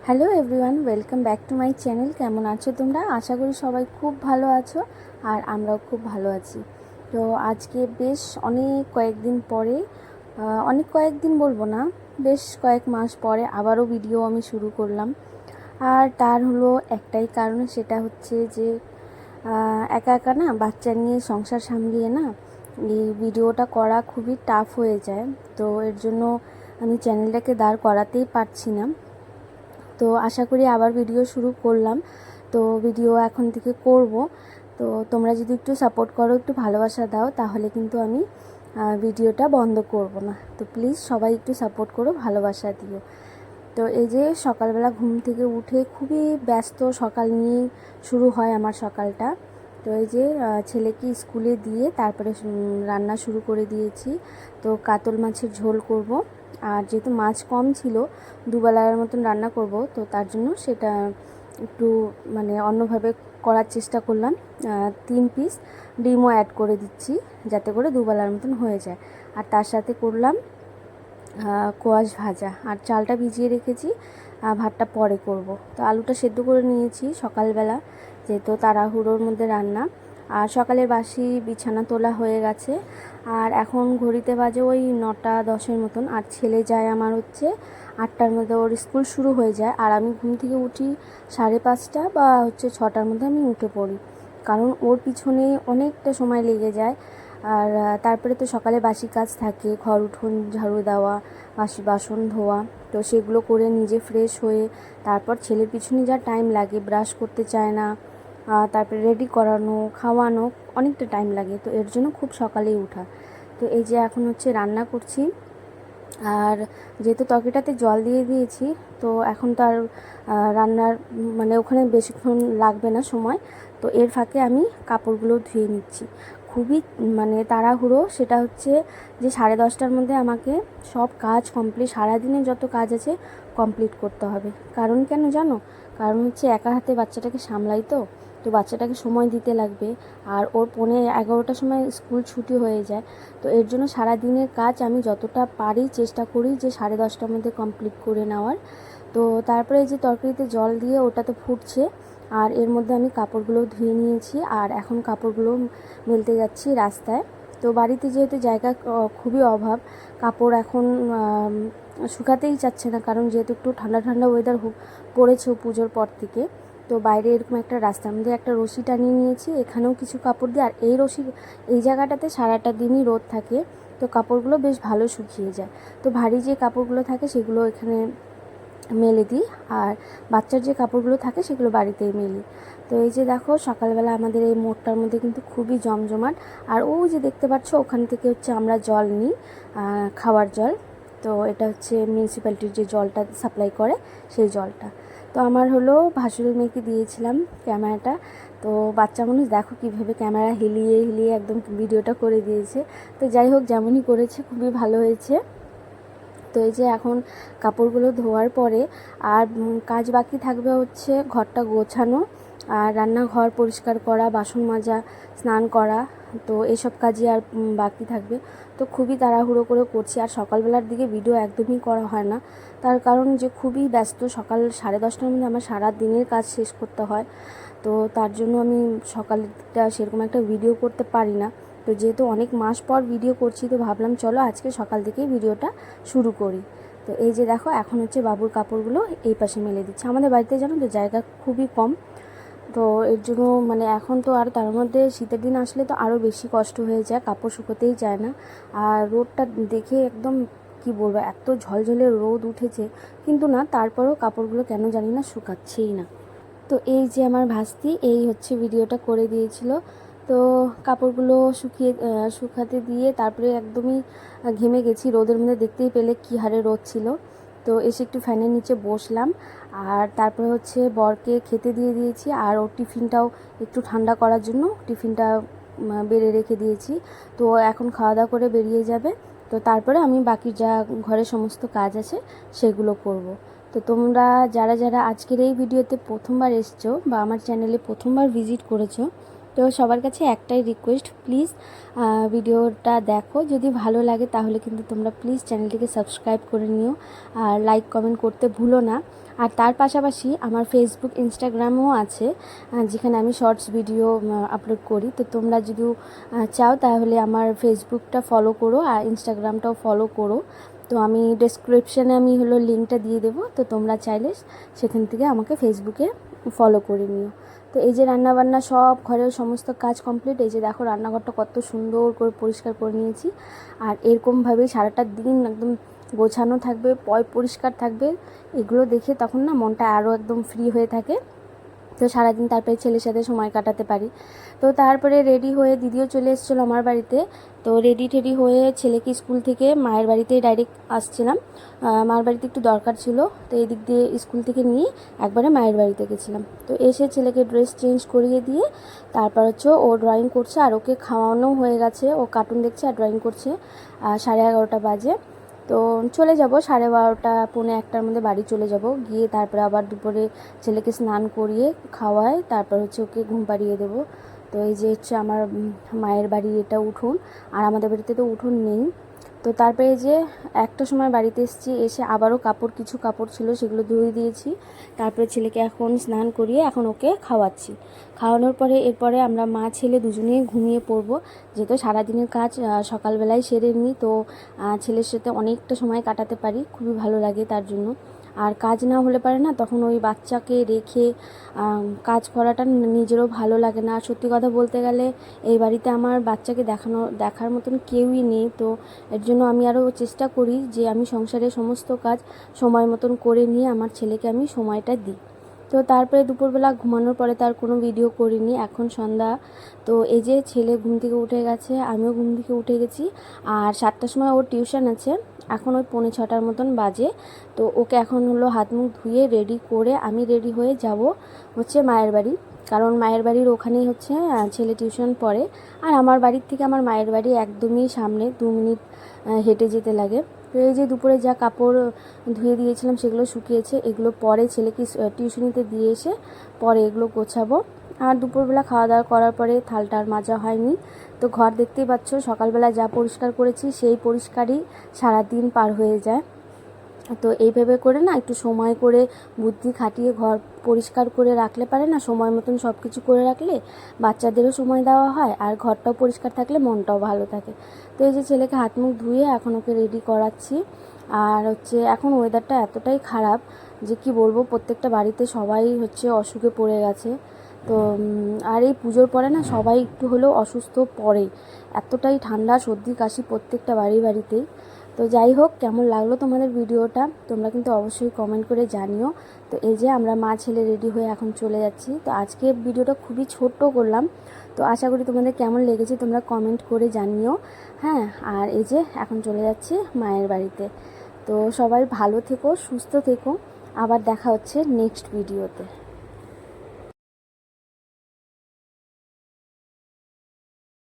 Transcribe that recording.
Hello everyone, welcome back to my channel. কেমন আছো তোমরা? আশা করি সবাই খুব ভালো আছো আর আমরাও খুব ভালো আছি। তো আজকে বেশ কয়েকদিন পরে, কয়েকদিন বলবো না, বেশ কয়েক মাস পরে আবারও ভিডিও আমি শুরু করলাম। আর তার হলো একটাই কারণ, সেটা হচ্ছে যে একা একা না বাচ্চা নিয়ে সংসার সামলিয়ে না এই ভিডিওটা করা খুবই টাফ হয়ে যায়। তো এর জন্য আমি চ্যানেলটাকে দাঁড় করাতেই পারছি না। তো আশা করি আবার ভিডিও শুরু করলাম, তো ভিডিও এখন থেকে করব। তো তোমরা যদি একটু সাপোর্ট করো, একটু ভালোবাসা দাও, তাহলে কিন্তু আমি ভিডিওটা বন্ধ করব না। তো প্লিজ সবাই একটু সাপোর্ট করো, ভালোবাসা দিও। তো এই যে সকালবেলা ঘুম থেকে উঠে খুবই ব্যস্ত সকাল নিয়েই শুরু হয় আমার সকালটা। তো এই যে ছেলেকে স্কুলে দিয়ে তারপরে রান্না শুরু করে দিয়েছি। তো কাতল মাছের ঝোল করব, আর যেহেতু মাছ কম ছিল, দুবেলার মতন রান্না করব, তো তার জন্য সেটা একটু অন্যভাবে করার চেষ্টা করলাম। 3 পিস ডিমও অ্যাড করে দিচ্ছি, যাতে করে দুবেলার মতন হয়ে যায়। আর তার সাথে করলাম কোয়াশ ভাজা, আর চালটা ভিজিয়ে রেখেছি, ভাতটা পরে করব। তো আলুটা সেদ্ধ করে নিয়েছি সকালবেলা, যেহেতু তাড়াহুড়োর মধ্যে রান্না। আর সকালের বাসি বিছানা তোলা হয়ে গেছে, আর এখন ঘড়িতে বাজে ওই 9টা 10-এর মতন। আর ছেলে যায় আমার হচ্ছে 8টার মধ্যে, ওর স্কুল শুরু হয়ে যায়। আর আমি ঘুম থেকে উঠি 5:30 বা 6টার মধ্যে আমি উঠে পড়ি, কারণ ওর পিছনে অনেকটা সময় লেগে যায়। আর তারপরে তো সকালে বাসি কাজ থাকে, ঘর উঠোন ঝাড়ু দেওয়া, বাসি বাসন ধোয়া। তো সেগুলো করে নিজে ফ্রেশ হয়ে তারপর ছেলের পিছনে যা টাইম লাগে, ব্রাশ করতে চায় না, তারপরে রেডি করানো, খাওয়ানো, অনেকটা টাইম লাগে। তো এর জন্য খুব সকালেই উঠা। তো এই যে এখন হচ্ছে রান্না করছি, আর যেহেতু তরকারিটাতে জল দিয়ে দিয়েছি, তো এখন তো আর রান্নার ওখানে বেশিক্ষণ লাগবে না সময়। তো এর ফাঁকে আমি কাপড়গুলো ধুয়ে নিচ্ছি। খুবই তাড়াহুড়ো, সেটা হচ্ছে যে 10:30টার মধ্যে আমাকে সব কাজ কমপ্লিট, সারাদিনে যত কাজ আছে কমপ্লিট করতে হবে। কারণ কেন জানো? কারণ হচ্ছে একা হাতে বাচ্চাটাকে সামলাই, তো বাচ্চাটাকে সময় দিতে লাগবে। আর ওর 11:15টার সময় স্কুল ছুটি হয়ে যায়। তো এর জন্য সারা দিনের কাজ আমি যতটা পারি চেষ্টা করি যে 10:30টার মধ্যে কমপ্লিট করে নেওয়ার। তো তারপরে এই যে তরকারিতে জল দিয়ে ওটা তো ফুটছে, আর এর মধ্যে আমি কাপড়গুলো ধুয়ে নিয়েছি, আর এখন কাপড়গুলো মেলতে যাচ্ছি রাস্তায়। তো বাড়িতে যেহেতু জায়গা খুবই অভাব, কাপড় এখন শুকাতেই চাচ্ছে না, কারণ যেহেতু একটু ঠান্ডা ঠান্ডা ওয়েদার পড়েছে পুজোর পর থেকে। তো বাইরে এরকম একটা রাস্তার মধ্যে একটা রশি টানিয়ে নিয়েছি, এখানেও কিছু কাপড় দিয়ে। আর এই জায়গাটাতে সারাটা দিনই রোদ থাকে, তো কাপড়গুলো বেশ ভালো শুকিয়ে যায়। তো ভারী যে কাপড়গুলো থাকে সেগুলো এখানে মেলে দিই, আর বাচ্চার যে কাপড়গুলো থাকে সেগুলো বাড়িতেই মেলি। তো এই যে দেখো সকালবেলা আমাদের এই মোড়টার মধ্যে কিন্তু খুবই জমজমাট। আর ওই যে দেখতে পাচ্ছ ওখান থেকে হচ্ছে আমরা জল নিই, খাওয়ার জল। তো এটা হচ্ছে মিউনিসিপ্যালিটির যে জলটা সাপ্লাই করে সেই জলটা। তো আমার হলো ভাসুরের মেয়েকে দিয়েছিলাম ক্যামেরাটা। তো বাচ্চা মানুষ দেখো কীভাবে ক্যামেরা হিলিয়ে হিলিয়ে একদম ভিডিওটা করে দিয়েছে। তো যাই হোক, যেমনই করেছে খুবই ভালো হয়েছে। তো এই যে এখন কাপড়গুলো ধোয়ার পরে আর কাজ বাকি থাকবে হচ্ছে ঘরটা গোছানো, আর রান্নাঘর পরিষ্কার করা, বাসন মাজা, স্নান করা। তো এসব কাজই আর বাকি থাকবে। তো খুবই তাড়াহুড়ো করে করছি, আর সকালবেলার দিকে ভিডিও একদমই করা হয় না, তার কারণ যে খুবই ব্যস্ত। সকাল 10:30টার মধ্যে আমার সারা দিনের কাজ শেষ করতে হয়। তো তার জন্য আমি সকালটা সেরকম একটা ভিডিও করতে পারি না। তো যেহেতু অনেক মাস পর ভিডিও করছি, তো ভাবলাম চলো আজকে সকাল থেকেই ভিডিওটা শুরু করি। তো এই যে দেখো এখন হচ্ছে বাবুর কাপড়গুলো এই পাশে মেলে দিচ্ছে। আমাদের বাড়িতে জানো তো জায়গা খুবই কম, তো এর জন্য এখন তো আর তার মধ্যে শীতের দিন আসলে তো আরও বেশি কষ্ট হয়ে যায়, কাপড় শুকোতেই যায় না। আর রোদটা দেখে একদম কি বলবো, এত ঝলঝলে রোদ উঠেছে, কিন্তু না তারপরেও কাপড়গুলো কেন জানি না শুকাচ্ছেই না। তো এই যে আমার ভাস্তি এই হচ্ছে ভিডিওটা করে দিয়েছিল। তো কাপড়গুলো শুকাতে দিয়ে তারপরে একদমই ঘেমে গেছি রোদের মধ্যে, দেখতেই পেলে কী হারে রোদ ছিল। তো এসে একটু ফ্যানের নিচে বসলাম, আর তারপরে হচ্ছে বরকে খেতে দিয়ে দিয়েছি, আর ওর টিফিনটাও একটু ঠান্ডা করার জন্য টিফিনটা বেড়ে রেখে দিয়েছি। তো এখন খাওয়া দাওয়া করে বেরিয়ে যাবে। তো তারপরে আমি বাকি যা ঘরের সমস্ত কাজ আছে সেগুলো করব। তো তোমরা যারা যারা আজকের এই ভিডিওতে প্রথমবার এসছো বা আমার চ্যানেলে প্রথমবার ভিজিট করেছো, তো সবার কাছে একটাই রিকোয়েস্ট, প্লিজ ভিডিওটা দেখো, যদি ভালো লাগে তাহলে কিন্তু তোমরা প্লিজ চ্যানেলটিকে সাবস্ক্রাইব করে নিও আর লাইক কমেন্ট করতে ভুলো না। আর তার পাশাপাশি আমার ফেসবুক ইনস্টাগ্রামও আছে, যেখানে আমি শর্টস ভিডিও আপলোড করি। তো তোমরা যদি চাও তাহলে আমার ফেসবুকটা ফলো করো আর ইনস্টাগ্রামটাও ফলো করো। তো আমি ডেসক্রিপশানে আমি লিঙ্কটা দিয়ে দেবো, তো তোমরা চাইলে সেখান থেকে আমাকে ফেসবুকে ফলো করে নিও। তো এই যে রান্নাবান্না সব ঘরের সমস্ত কাজ কমপ্লিট। এই যে দেখো রান্নাঘরটা কত সুন্দর করে পরিষ্কার করে নিয়েছি। আর এরকমভাবেই সারাটা দিন একদম গোছানো থাকবে, পরিষ্কার থাকবে, এগুলো দেখে তখন না মনটা আরও একদম ফ্রি হয়ে থাকে। তো সারাদিন তারপরে ছেলের সাথে সময় কাটাতে পারি। তো তারপরে রেডি হয়ে দিদিও চলে এসেছিলো আমার বাড়িতে। তো রেডি হয়ে ছেলেকে স্কুল থেকে মায়ের বাড়িতেই ডাইরেক্ট আসছিলাম, মায়ের বাড়িতে একটু দরকার ছিল। তো এই দিক দিয়ে স্কুল থেকে নিয়ে একবারে মায়ের বাড়িতে গেছিলাম। তো এসে ছেলেকে ড্রেস চেঞ্জ করিয়ে দিয়ে তারপর ও ড্রয়িং করছে, আর ওকে খাওয়ানো হয়ে গেছে, ও কার্টুন দেখছে আর ড্রয়িং করছে। 11:30 বাজে। তো চলে যাব 12:30 পৌনে 1টার মধ্যে বাড়ি চলে যাব, গিয়ে তারপরে আবার দুপুরে ছেলেকে স্নান করিয়ে খাওয়ায়, তারপর ওকে ঘুম পাড়িয়ে দেবো। তো এই যে আমার মায়ের বাড়ি, এটা উঠোন, আর আমাদের বাড়িতে তো উঠোন নেই। তো তারপরে যে একটা সময় বাড়িতে এসেছি, এসে আবারও কিছু কাপড় ছিল সেগুলো ধুয়ে দিয়েছি। তারপরে ছেলেকে এখন স্নান করিয়ে এখন ওকে খাওয়াচ্ছি। খাওয়ানোর পরে এরপরে আমরা মা ছেলে দুজনেই ঘুমিয়ে পড়বো, যেহেতু সারাদিনের কাজ সকালবেলায় সেরে নিই। তো ছেলের সাথে অনেকটা সময় কাটাতে পারি, খুবই ভালো লাগে তার জন্য। আর কাজ না হলে পারে না, তখন ওই বাচ্চাকে রেখে কাজ করাটা নিজেরও ভালো লাগে না। সত্যি কথা বলতে গেলে এই বাড়িতে আমার বাচ্চাকে দেখার মতন কেউই নেই। তো এর জন্য আমি আরও চেষ্টা করি যে আমি সংসারের সমস্ত কাজ সময় মতন করে নিয়ে আমার ছেলেকে আমি সময়টা দিই। তো তারপরে দুপুরবেলা ঘুমানোর পরে তার কোনো ভিডিও করিনি। এখন সন্ধ্যা। তো এই যে ছেলে ঘুম থেকে উঠে গেছে, আমিও ঘুম থেকে উঠে গেছি। আর 7টার সময় ওর টিউশন আছে, এখন ওই 5:45 মতন বাজে। তো ওকে এখন হাত মুখ ধুয়ে রেডি করে আমি রেডি হয়ে যাব মায়ের বাড়ি, কারণ মায়ের বাড়ির ওখানেই ছেলে টিউশন পড়ে। আর আমার বাড়ির থেকে আমার মায়ের বাড়ি একদমই সামনে, 2 মিনিট হেঁটে যেতে লাগে। তো এই যে দুপুরে যা কাপড় ধুয়ে দিয়েছিলাম সেগুলো শুকিয়েছে, এগুলো পরে ছেলেকে টিউশনিতে দিয়ে এসে পরে এগুলো গোছাবো। আর দুপুরবেলা খাওয়া দাওয়া করার পরে থালটা আর মাজা হয়নি। তো ঘর দেখতেই পাচ্ছ, সকালবেলা যা পরিষ্কার করেছি সেই পরিষ্কারই সারাদিন পার হয়ে যায়। তো এইভাবে করে না একটু সময় করে বুদ্ধি খাটিয়ে ঘর পরিষ্কার করে রাখলে পারে না, সময় মতন সব কিছু করে রাখলে বাচ্চাদেরও সময় দেওয়া হয় আর ঘরটাও পরিষ্কার থাকলে মনটাও ভালো থাকে। তো এই যে ছেলেকে হাত মুখ ধুয়ে এখন ওকে রেডি করাচ্ছি। আর এখন ওয়েদারটা এতটাই খারাপ যে কি বলবো, প্রত্যেকটা বাড়িতে সবাই অসুখে পড়ে গেছে। তো আর এই পুজোর পরে না সবাই একটু হলেও অসুস্থ পড়ে, এতটাই ঠান্ডা সর্দি কাশি প্রত্যেকটা বাড়িতেই। তো যাই হোক, কেমন লাগলো তোমাদের ভিডিওটা তোমরা কিন্তু অবশ্যই কমেন্ট করে জানিও। তো এই যে আমরা মা ছেলে রেডি হয়ে এখন চলে যাচ্ছি। তো আজকে ভিডিওটা খুবই ছোট্ট করলাম, তো আশা করি তোমাদের কেমন লেগেছে তোমরা কমেন্ট করে জানিও। হ্যাঁ, আর এই যে এখন চলে যাচ্ছি মায়ের বাড়িতে। তো সবাই ভালো থেকো, সুস্থ থেকো, আবার দেখা হচ্ছে নেক্সট ভিডিওতে।